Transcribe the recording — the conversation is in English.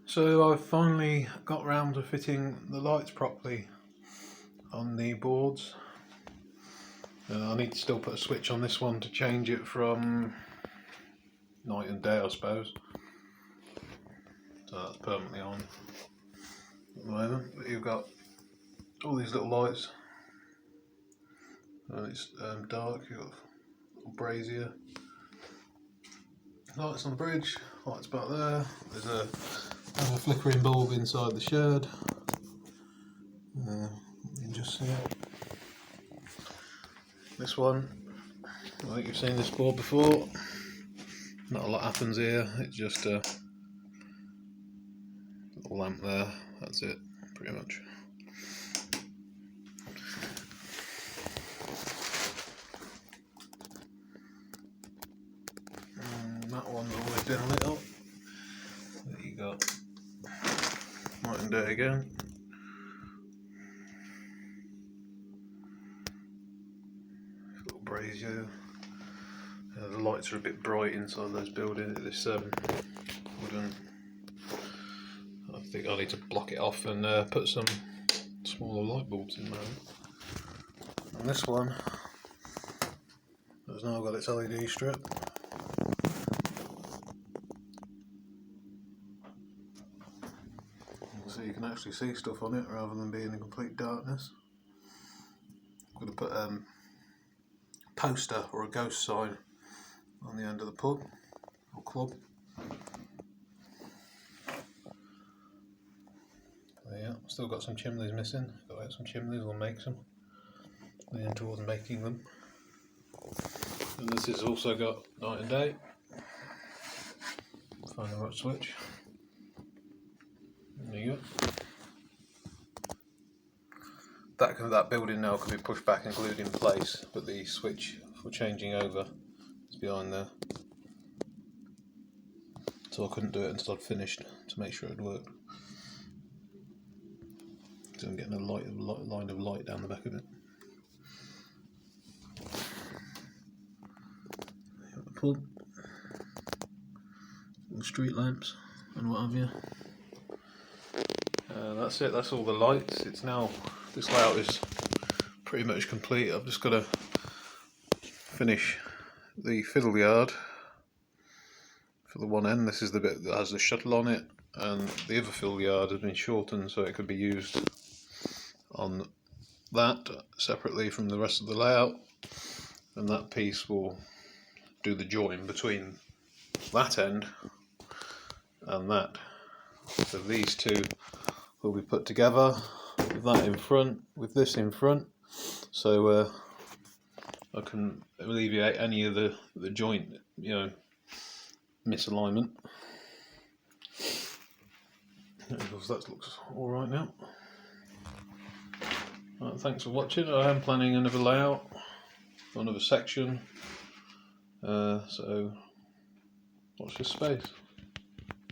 So I've finally got round to fitting the lights properly on the boards. I need to still put a switch on this one to change it from night and day, I suppose. So that's permanently on at the moment. But you've got all these little lights. And it's dark, you've got little brazier. Lights on the bridge, lights back there. There's a flickering bulb inside the shed. You can just see it. This one, I think you've seen this board before. Not a lot happens here, it's just a little lamp there, that's it, pretty much. And that one's always been lit up. There you go. Night and day again. Little brazier. The lights are a bit bright inside those buildings. This wooden. I think I need to block it off and put some smaller light bulbs in there. And this one has now got its LED strip. So you can actually see stuff on it rather than being in complete darkness. I'm going to put a poster or a ghost sign on the end of the pub or club. So yeah, still got some chimneys missing. Got to get some chimneys, we'll make some. Leaning towards making them. And this has also got night and day. Find the right switch. There you go. That building now can be pushed back and glued in place, but the switch for changing over is behind there. So I couldn't do it until I'd finished to make sure it worked. So I'm getting a line of light down the back of it. The pub, street lamps and what have you. That's it, that's all the lights. It's now, this layout is pretty much complete. I've just got to finish the fiddle yard for the one end. This is the bit that has the shuttle on it, and the other fiddle yard has been shortened so it could be used on that separately from the rest of the layout, and that piece will do the join between that end and that. So these two will be put together with that in front, with this in front, so I can alleviate any of the joint, misalignment. That looks alright now. Right, thanks for watching. I am planning another layout, another section, so watch this space.